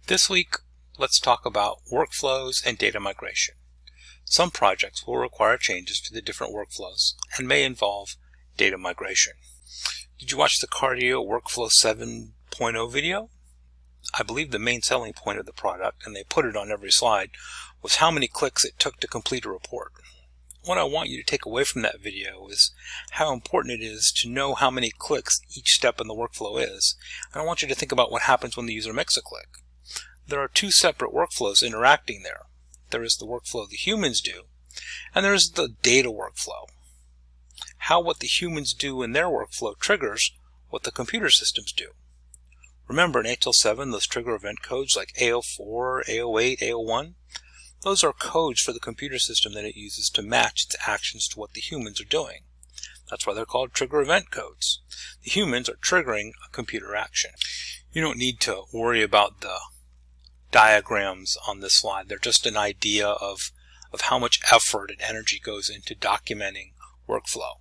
This week, let's talk about workflows and data migration. Some projects will require changes to the different workflows and may involve data migration. Did you watch the Cardio Workflow 7.0 video? I believe the main selling point of the product, and they put it on every slide, was how many clicks it took to complete a report. What I want you to take away from that video is how important it is to know how many clicks each step in the workflow is. And I want you to think about what happens when the user makes a click. There are two separate workflows interacting there. There is the workflow the humans do, and there is the data workflow. How what the humans do in their workflow triggers what the computer systems do. Remember in HL7 those trigger event codes like A04, A08, A01? Those are codes for the computer system that it uses to match its actions to what the humans are doing. That's why they're called trigger event codes. The humans are triggering a computer action. You don't need to worry about the diagrams on this slide. They're just an idea of how much effort and energy goes into documenting workflow.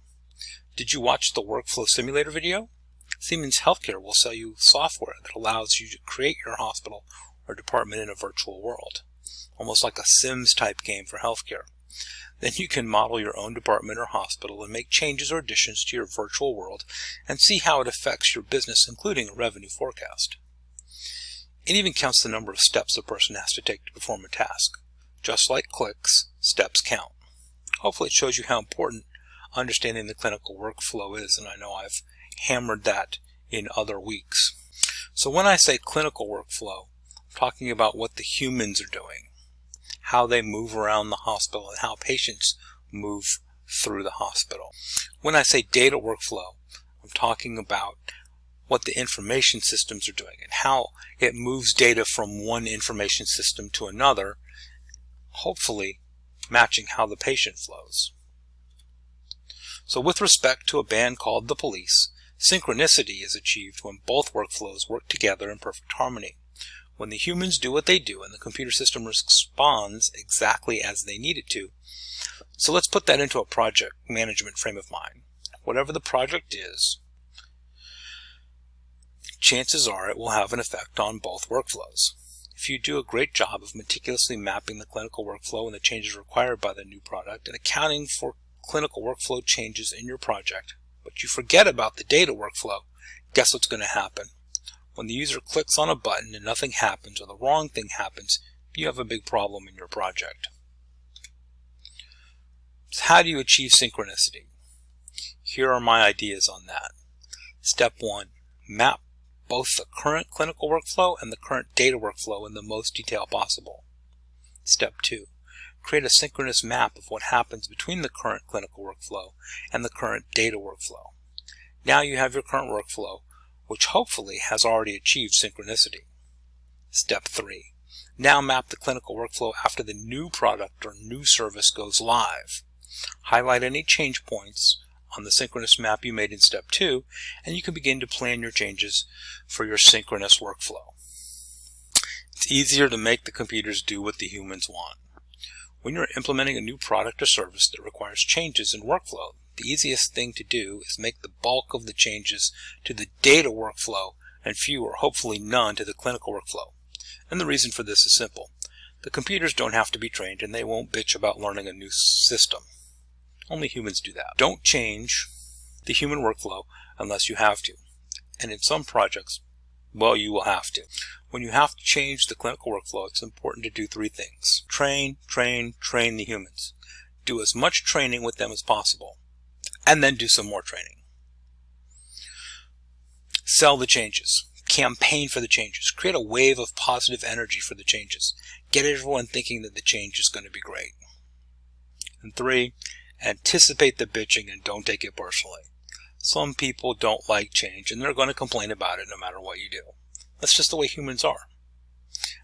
Did you watch the workflow simulator video? Siemens Healthcare will sell you software that allows you to create your hospital or department in a virtual world, almost like a Sims type game for healthcare. Then you can model your own department or hospital and make changes or additions to your virtual world and see how it affects your business, including a revenue forecast. It even counts the number of steps a person has to take to perform a task. Just like clicks, steps count. Hopefully it shows you how important understanding the clinical workflow is, and I know I've hammered that in other weeks. So when I say clinical workflow, I'm talking about what the humans are doing, how they move around the hospital, and how patients move through the hospital. When I say data workflow, I'm talking about what the information systems are doing and how it moves data from one information system to another, hopefully matching how the patient flows. So with respect to a band called The Police, synchronicity is achieved when both workflows work together in perfect harmony. When the humans do what they do and the computer system responds exactly as they need it to. So let's put that into a project management frame of mind. Whatever the project is, chances are it will have an effect on both workflows. If you do a great job of meticulously mapping the clinical workflow and the changes required by the new product and accounting for clinical workflow changes in your project, but you forget about the data workflow, guess what's going to happen? When the user clicks on a button and nothing happens or the wrong thing happens, you have a big problem in your project. So how do you achieve synchronicity? Here are my ideas on that. Step 1. Map both the current clinical workflow and the current data workflow in the most detail possible. Step 2. Create a synchronous map of what happens between the current clinical workflow and the current data workflow. Now you have your current workflow, which hopefully has already achieved synchronicity. Step 3. Now map the clinical workflow after the new product or new service goes live. Highlight any change points on the synchronous map you made in Step 2, and you can begin to plan your changes for your synchronous workflow. It's easier to make the computers do what the humans want. When you're implementing a new product or service that requires changes in workflow, the easiest thing to do is make the bulk of the changes to the data workflow and few or hopefully none to the clinical workflow. And the reason for this is simple. The computers don't have to be trained and they won't bitch about learning a new system. Only humans do that. Don't change the human workflow unless you have to. And in some projects, well, you will have to. When you have to change the clinical workflow, it's important to do 3 things. Train the humans. Do as much training with them as possible. And then do some more training. Sell the changes. Campaign for the changes. Create a wave of positive energy for the changes. Get everyone thinking that the change is going to be great. And 3, anticipate the bitching and don't take it personally. Some people don't like change and they're going to complain about it no matter what you do. That's just the way humans are.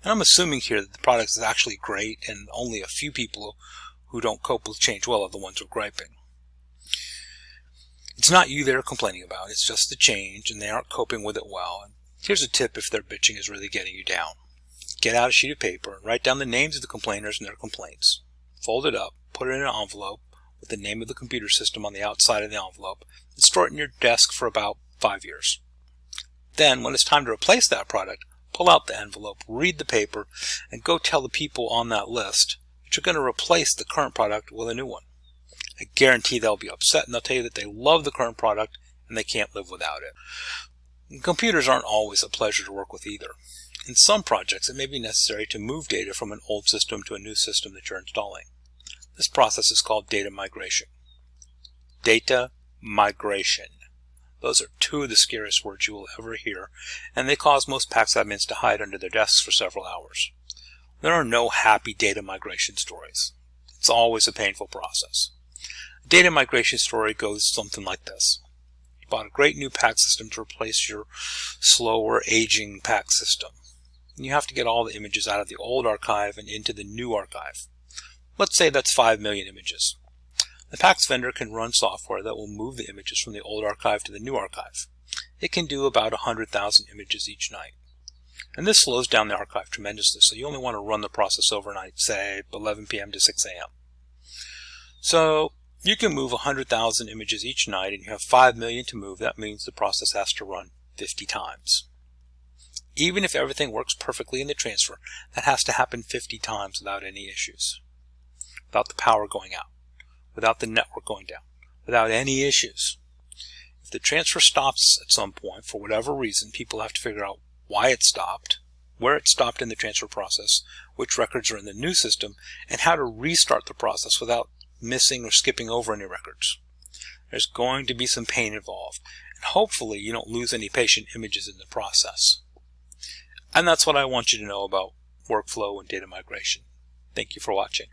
And I'm assuming here that the product is actually great and only a few people who don't cope with change well are the ones who are griping. It's not you they're complaining about, it's just the change and they aren't coping with it well. And here's a tip if their bitching is really getting you down. Get out a sheet of paper and write down the names of the complainers and their complaints. Fold it up, put it in an envelope with the name of the computer system on the outside of the envelope, and store it in your desk for about 5 years. Then, when it's time to replace that product, pull out the envelope, read the paper, and go tell the people on that list that you're going to replace the current product with a new one. I guarantee they'll be upset, and they'll tell you that they love the current product and they can't live without it. And computers aren't always a pleasure to work with either. In some projects, it may be necessary to move data from an old system to a new system that you're installing. This process is called data migration. Data migration. Those are two of the scariest words you will ever hear, and they cause most PACS admins to hide under their desks for several hours. There are no happy data migration stories. It's always a painful process. A data migration story goes something like this. You bought a great new PACS system to replace your slower, aging PACS system. You have to get all the images out of the old archive and into the new archive. Let's say that's 5 million images. The PACS vendor can run software that will move the images from the old archive to the new archive. It can do about 100,000 images each night. And this slows down the archive tremendously, so you only want to run the process overnight, say 11 p.m. to 6 a.m. So you can move 100,000 images each night, and you have 5 million to move. That means the process has to run 50 times. Even if everything works perfectly in the transfer, that has to happen 50 times without any issues. Without the power going out. Without the network going down, without any issues. If the transfer stops at some point, for whatever reason, people have to figure out why it stopped, where it stopped in the transfer process, which records are in the new system, and how to restart the process without missing or skipping over any records. There's going to be some pain involved, and hopefully you don't lose any patient images in the process. And that's what I want you to know about workflow and data migration. Thank you for watching.